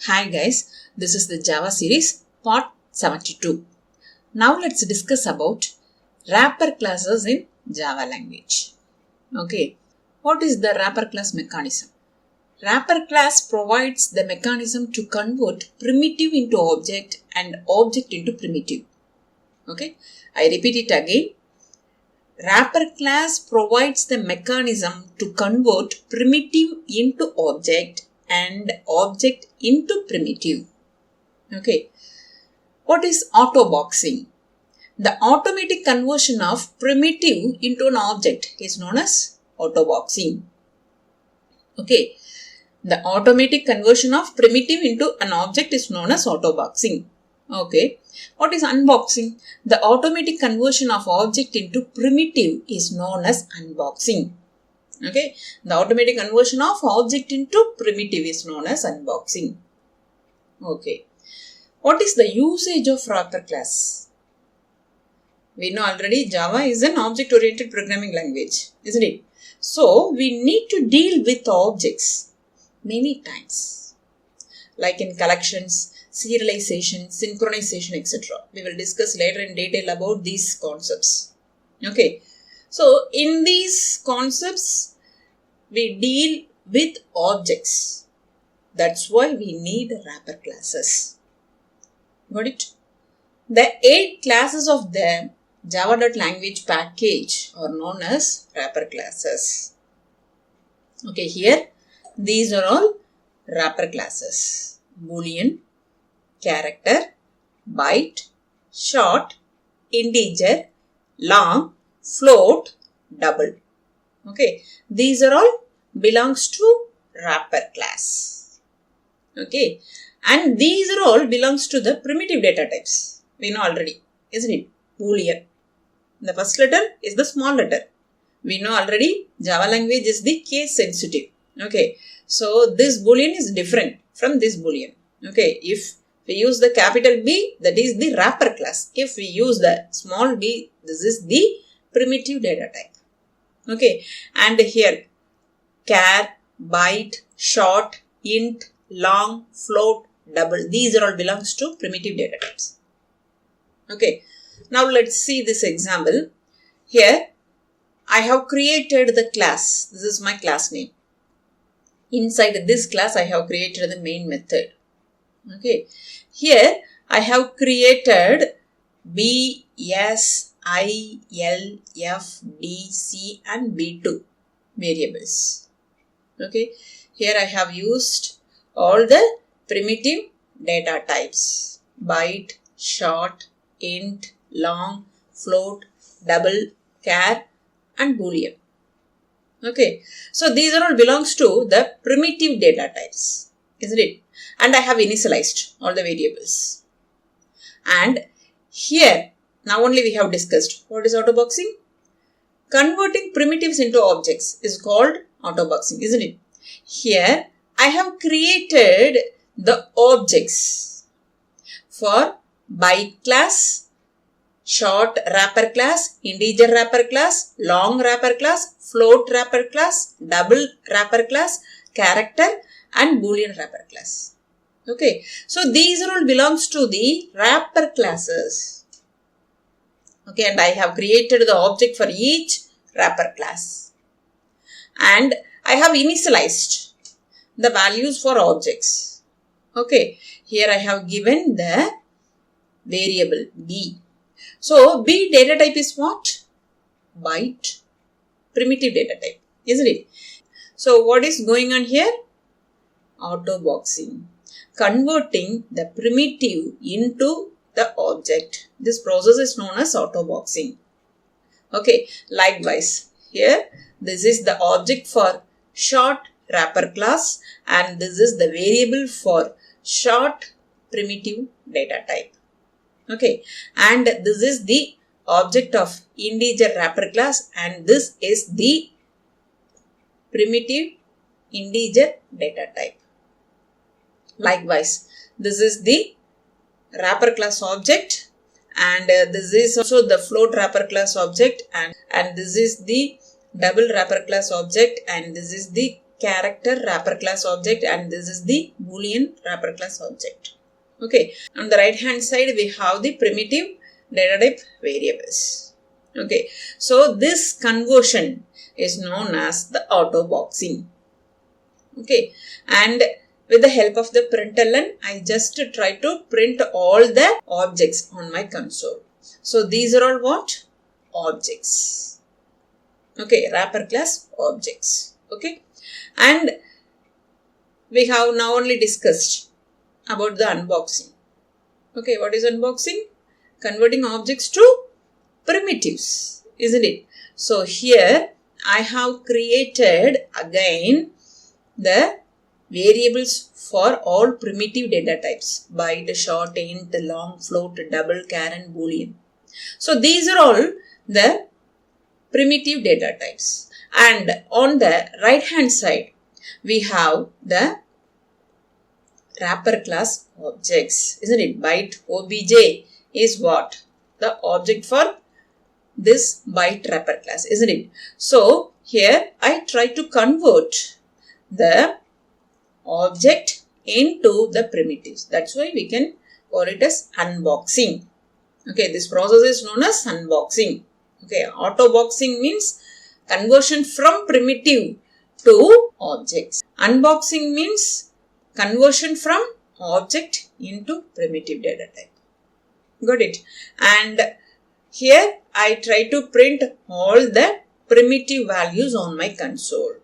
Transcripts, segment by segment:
Hi guys, this is the Java series part 72. Now let's discuss about wrapper classes in Java language. Okay, what is the wrapper class mechanism? Wrapper class provides the mechanism to convert primitive into object and object into primitive. Okay, I repeat it again. Wrapper class provides the mechanism to convert primitive into object and object into primitive. Okay. What is AutoBoxing? The automatic conversion of primitive into an object is known as AutoBoxing. Okay. The automatic conversion of primitive into an object is known as AutoBoxing. Okay. What is unboxing? The automatic conversion of object into primitive is known as unboxing. Okay. The automatic conversion of object into primitive is known as unboxing. Okay. What is the usage of wrapper class? We know already Java is an object-oriented programming language, isn't it? So, we need to deal with objects many times. Like in collections, serialization, synchronization, etc. We will discuss later in detail about these concepts. Okay. So, in these concepts, we deal with objects. That's why we need wrapper classes. Got it? The 8 classes of the Java.language package are known as wrapper classes. Okay, here these are all wrapper classes. Boolean, character, byte, short, integer, long, float, double. Okay, these are all belongs to wrapper class. Okay, and these are all belongs to the primitive data types. We know already, isn't it? Boolean. The first letter is the small letter. We know already Java language is the case sensitive. Okay, so this Boolean is different from this Boolean. Okay, if we use the capital B, that is the wrapper class. If we use the small b, this is the primitive data type. Okay, and here char, byte, short, int, long, float, double. These are all belongs to primitive data types. Okay, now let's see this example. Here I have created the class. This is my class name. Inside this class I have created the main method. Okay, here I have created B, S, I, L, F, D, C and B2 variables. Okay, here I have used all the primitive data types: byte, short, int, long, float, double, char and boolean. Okay, so these are all belongs to the primitive data types, isn't it? And I have initialized all the variables. And here, now only we have discussed what is AutoBoxing. Converting primitives into objects is called AutoBoxing, isn't it? Here, I have created the objects for byte class, short wrapper class, integer wrapper class, long wrapper class, float wrapper class, double wrapper class, character and boolean wrapper class. Okay, so these are all belongs to the wrapper classes. Okay, and I have created the object for each wrapper class. And I have initialized the values for objects. Okay, here I have given the variable B. So, B data type is what? Byte, primitive data type, isn't it? So, what is going on here? AutoBoxing. Converting the primitive into the object. This process is known as AutoBoxing. Okay, likewise, here this is the object for short wrapper class and this is the variable for short primitive data type. Okay, and this is the object of integer wrapper class and this is the primitive integer data type. Likewise, this is the wrapper class object and this is also the float wrapper class object and this is the double wrapper class object and this is the character wrapper class object, and this is the Boolean wrapper class object. Okay, on the right hand side we have the primitive data type variables. Okay, so this conversion is known as the AutoBoxing. Okay, and with the help of the println, I just try to print all the objects on my console. So these are all what? Objects. Okay, wrapper class objects. Okay, and we have now only discussed about the unboxing. Okay, what is unboxing? Converting objects to primitives, isn't it? So here I have created again the variables for all primitive data types: byte, short, int, long, float, double, char and boolean. So these are all the primitive data types, and on the right hand side we have the wrapper class objects, isn't it? Byte obj is what? The object for this byte wrapper class, isn't it? So here I try to convert the object into the primitives. That's why we can call it as unboxing. Okay, this process is known as unboxing. Okay, AutoBoxing means conversion from primitive to objects. Unboxing means conversion from object into primitive data type. Got it? And here I try to print all the primitive values on my console.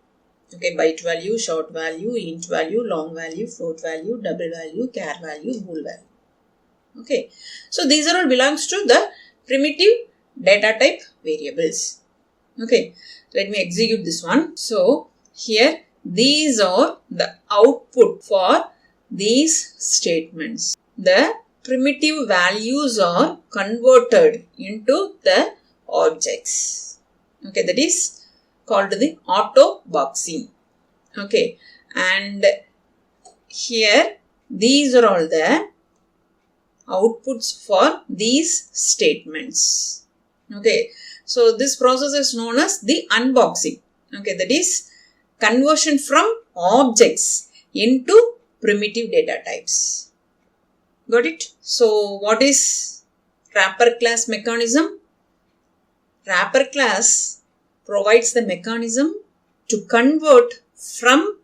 Okay, byte value, short value, int value, long value, float value, double value, char value, bool value. Okay, so these are all belongs to the primitive data type variables. Okay, let me execute this one. So here these are the output for these statements. The primitive values are converted into the objects. Okay, that is called the AutoBoxing. Okay, and here these are all the outputs for these statements. Okay, so this process is known as the unboxing. Okay, that is conversion from objects into primitive data types. Got it? So what is wrapper class mechanism? Wrapper class provides the mechanism to convert from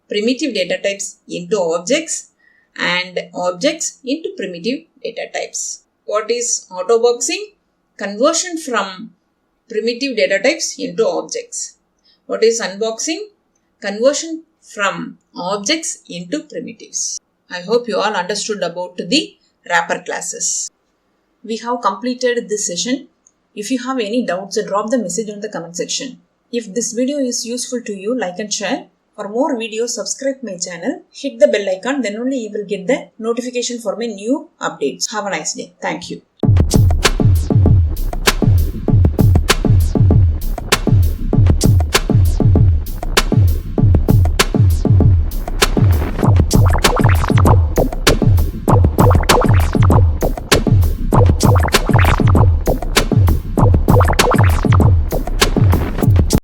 primitive data types into objects and objects into primitive data types. What is AutoBoxing? Conversion from primitive data types into objects. What is unboxing? Conversion from objects into primitives. I hope you all understood about the wrapper classes. We have completed this session. If you have any doubts, drop the message on the comment section. If this video is useful to you, like and share. For more videos, subscribe my channel, hit the bell icon, then only you will get the notification for my new updates. Have a nice day. Thank you.